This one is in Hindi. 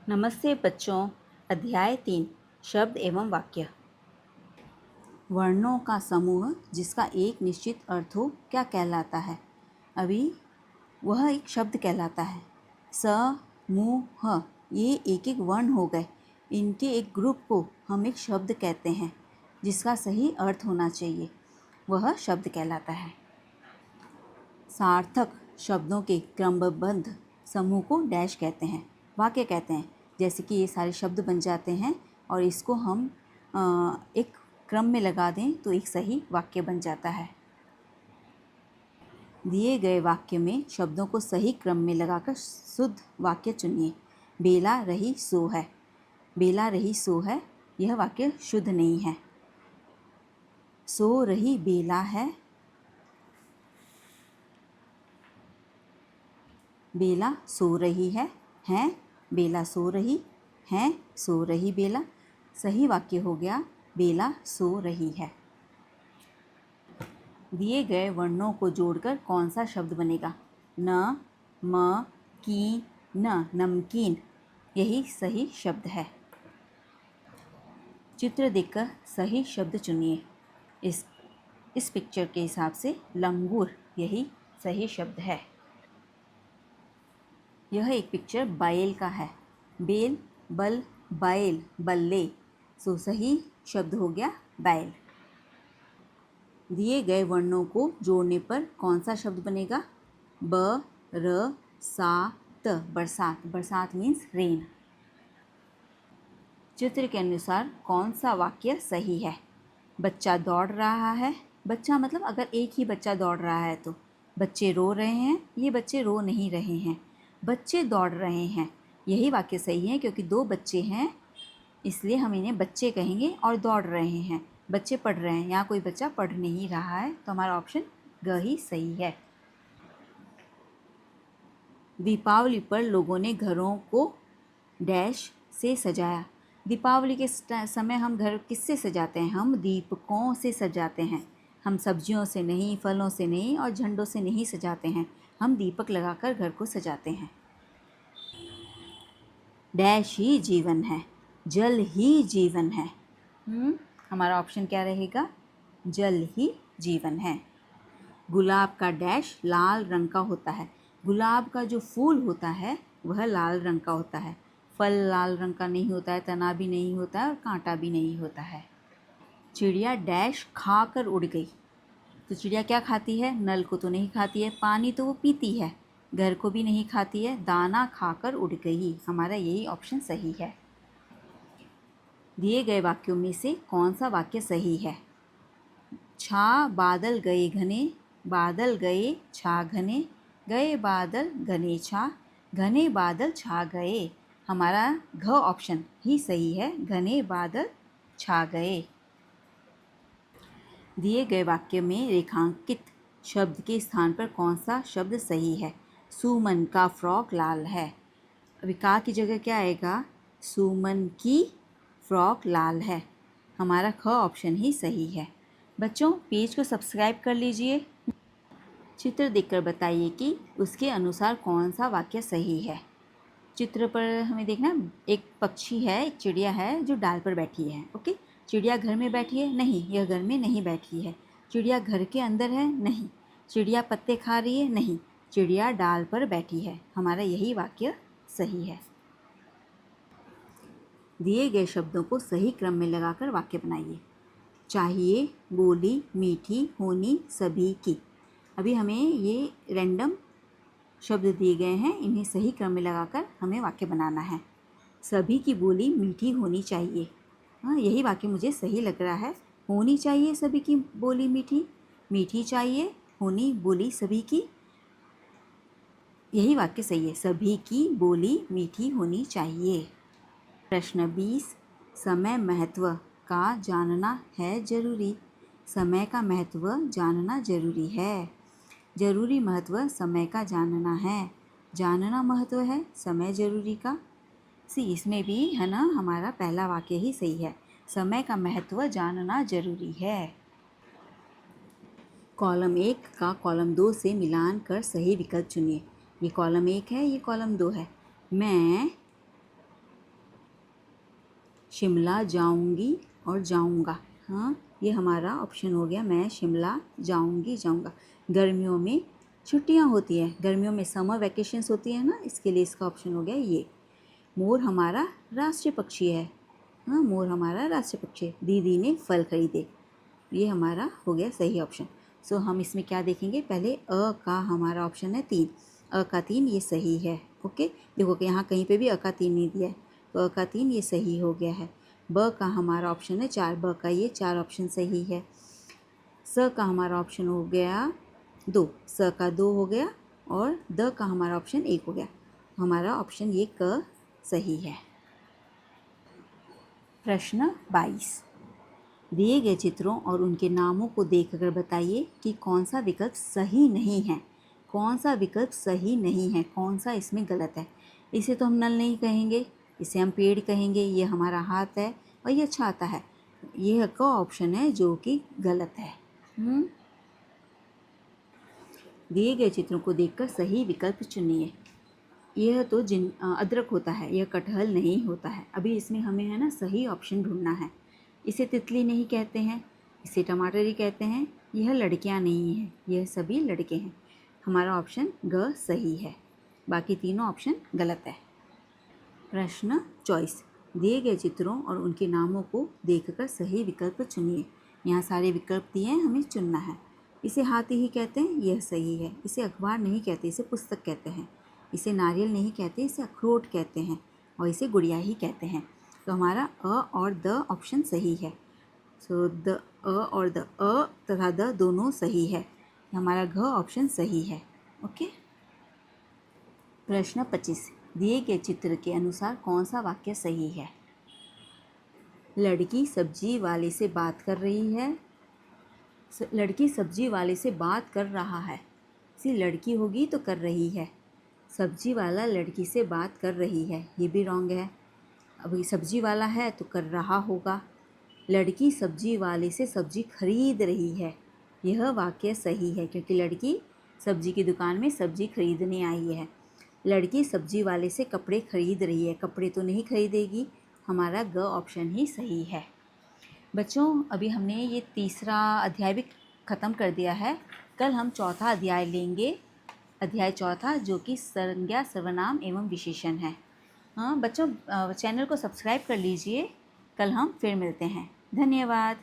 नमस्ते बच्चों। अध्याय 3 शब्द एवं वाक्य। वर्णों का समूह जिसका एक निश्चित अर्थ हो क्या कहलाता है? अभी वह एक शब्द कहलाता है। समूह, ये एक एक वर्ण हो गए। इनके एक ग्रुप को हम एक शब्द कहते हैं जिसका सही अर्थ होना चाहिए, वह शब्द कहलाता है। सार्थक शब्दों के क्रमबद्ध समूह को डैश कहते हैं, वाक्य कहते हैं। जैसे कि ये सारे शब्द बन जाते हैं और इसको हम एक क्रम में लगा दें तो एक सही वाक्य बन जाता है। दिए गए वाक्य में शब्दों को सही क्रम में लगाकर शुद्ध वाक्य चुनिए। बेला रही सो है, बेला रही सो है, यह वाक्य शुद्ध नहीं है। सो रही बेला है, बेला सो रही है बेला सो रही है, सो रही बेला। सही वाक्य हो गया बेला सो रही है। दिए गए वर्णों को जोड़कर कौन सा शब्द बनेगा? न, म, की, न, नमकीन, यही सही शब्द है। चित्र देखकर सही शब्द चुनिए। इस पिक्चर के हिसाब से लंगूर यही सही शब्द है। यह एक पिक्चर बैल का है। बेल, बल, बैल, बल्ले, सो सही शब्द हो गया बैल। दिए गए वर्णों को जोड़ने पर कौन सा शब्द बनेगा? ब, र, सा, त, बरसात। बरसात मीन्स रेन। चित्र के अनुसार कौन सा वाक्य सही है? बच्चा दौड़ रहा है, बच्चा मतलब अगर एक ही बच्चा दौड़ रहा है तो। बच्चे रो रहे हैं, ये बच्चे रो नहीं रहे हैं। बच्चे दौड़ रहे हैं, यही वाक्य सही है क्योंकि दो बच्चे हैं इसलिए हम इन्हें बच्चे कहेंगे और दौड़ रहे हैं। बच्चे पढ़ रहे हैं, यहाँ कोई बच्चा पढ़ नहीं रहा है तो हमारा ऑप्शन ग ही सही है। दीपावली पर लोगों ने घरों को डैश से सजाया। दीपावली के समय हम घर किससे सजाते हैं? हम दीपकों से सजाते हैं। हम सब्जियों से नहीं, फलों से नहीं और झंडों से नहीं सजाते हैं। हम दीपक लगाकर घर को सजाते हैं। डैश ही जीवन है, जल ही जीवन है। हमारा ऑप्शन क्या रहेगा? जल ही जीवन है। गुलाब का डैश लाल रंग का होता है। गुलाब का जो फूल होता है वह लाल रंग का होता है। फल लाल रंग का नहीं होता है, तना भी नहीं होता है और कांटा भी नहीं होता है। चिड़िया डैश खा कर उड़ गई। तो चिड़िया क्या खाती है? नल को तो नहीं खाती है, पानी तो वो पीती है, घर को भी नहीं खाती है, दाना खाकर उड़ गई। हमारा यही ऑप्शन सही है। दिए गए वाक्यों में से कौन सा वाक्य सही है? छा बादल गए घने, बादल गए छा घने, गए बादल घने छा, घने बादल छा गए। हमारा घ ऑप्शन ही सही है, घने बादल छा गए। दिए गए वाक्य में रेखांकित शब्द के स्थान पर कौन सा शब्द सही है? सुमन का फ्रॉक लाल है। अभी का की जगह क्या आएगा? सुमन की फ्रॉक लाल है। हमारा ख ऑप्शन ही सही है। बच्चों, पेज को सब्सक्राइब कर लीजिए। चित्र देखकर बताइए कि उसके अनुसार कौन सा वाक्य सही है। चित्र पर हमें देखना, एक पक्षी है, एक चिड़िया है जो डाल पर बैठी है। ओके, चिड़िया घर में बैठी है? नहीं, यह घर में नहीं बैठी है। चिड़िया घर के अंदर है? नहीं। चिड़िया पत्ते खा रही है? नहीं। चिड़िया डाल पर बैठी है। हमारा यही वाक्य सही है। दिए गए शब्दों को सही क्रम में लगाकर वाक्य बनाइए। चाहिए, बोली, मीठी, होनी, सभी की। अभी हमें ये रैंडम शब्द दिए गए हैं, इन्हें सही क्रम में लगाकर हमें वाक्य बनाना है। सभी की बोली मीठी होनी चाहिए। हाँ, यही वाक्य मुझे सही लग रहा है। होनी चाहिए सभी की बोली मीठी, मीठी चाहिए होनी बोली सभी की, यही वाक्य सही है। सभी की बोली मीठी होनी चाहिए। प्रश्न 20, समय महत्व का जानना है जरूरी। समय का महत्व जानना जरूरी है। जरूरी महत्व समय का जानना है, जानना महत्व है समय जरूरी का। इसमें भी है ना, हमारा पहला वाक्य ही सही है। समय का महत्व जानना जरूरी है। कॉलम 1 का कॉलम 2 से मिलान कर सही विकल्प चुनिए। ये कॉलम 1 है, ये कॉलम 2 है। मैं शिमला जाऊंगी और जाऊंगा। हाँ, ये हमारा ऑप्शन हो गया, मैं शिमला जाऊंगी जाऊंगा। गर्मियों में छुट्टियाँ होती हैं, गर्मियों में समर वैकेशंस होती है ना, इसके लिए इसका ऑप्शन हो गया ये। मोर हमारा राष्ट्रीय पक्षी है। हाँ, मोर हमारा राष्ट्रीय पक्षी है। दीदी ने फल खरीदे, ये हमारा हो गया सही ऑप्शन। सो हम इसमें क्या देखेंगे, पहले अ का हमारा ऑप्शन है 3, अ का 3 ये सही है। ओके, देखो कि यहाँ कहीं पे भी अ का 3 नहीं दिया है, तो अ का 3 ये सही हो गया है। ब का हमारा ऑप्शन है 4, ब का ये 4 ऑप्शन सही है। स का हमारा ऑप्शन हो गया 2, स का 2 हो गया, और द का हमारा ऑप्शन 1 हो गया। हमारा ऑप्शन ये क सही है। प्रश्न 22, दिए गए चित्रों और उनके नामों को देखकर बताइए कि कौन सा विकल्प सही नहीं है। कौन सा विकल्प सही नहीं है, कौन सा इसमें गलत है। इसे तो हम नल नहीं कहेंगे, इसे हम पेड़ कहेंगे। ये हमारा हाथ है और ये छाता है। ये का ऑप्शन है जो कि गलत है। दिए गए चित्रों को देखकर सही विकल्प चुनिए। यह तो अदरक होता है, यह कटहल नहीं होता है। अभी इसमें हमें है ना सही ऑप्शन ढूंढना है। इसे तितली नहीं कहते हैं, इसे टमाटर ही कहते हैं। यह लड़कियां नहीं हैं, यह सभी लड़के हैं। हमारा ऑप्शन ग सही है, बाकी तीनों ऑप्शन गलत है। प्रश्न 24, दिए गए चित्रों और उनके नामों को देखकर सही विकल्प चुनिए। यहाँ सारे विकल्प दिए हैं, हमें चुनना है। इसे हाथी ही कहते हैं, यह सही है। इसे अखबार नहीं कहते, इसे पुस्तक कहते हैं। इसे नारियल नहीं कहते, इसे अखरोट कहते हैं। और इसे गुड़िया ही कहते हैं। तो हमारा अ और द ऑप्शन सही है। सो द अ और द अ तथा द दोनों सही है। हमारा घ ऑप्शन सही है। ओके। प्रश्न 25, दिए गए चित्र के अनुसार कौन सा वाक्य सही है। लड़की सब्जी वाले से बात कर रही है, लड़की सब्जी वाले से बात कर रहा है। सी लड़की होगी तो कर रही है, सब्जी वाला लड़की से बात कर रही है, ये भी रॉन्ग है। अभी सब्जी वाला है तो कर रहा होगा। लड़की सब्जी वाले से सब्जी खरीद रही है, यह वाक्य सही है क्योंकि लड़की सब्जी की दुकान में सब्जी खरीदने आई है। लड़की सब्जी वाले से कपड़े खरीद रही है, कपड़े तो नहीं खरीदेगी। हमारा ग ऑप्शन ही सही है। बच्चों, अभी हमने ये तीसरा अध्याय भी ख़त्म कर दिया है। कल हम चौथा अध्याय लेंगे, अध्याय चौथा, जो कि संज्ञा, सर्वनाम एवं विशेषण है। हाँ बच्चों, चैनल को सब्सक्राइब कर लीजिए। कल हम फिर मिलते हैं। धन्यवाद।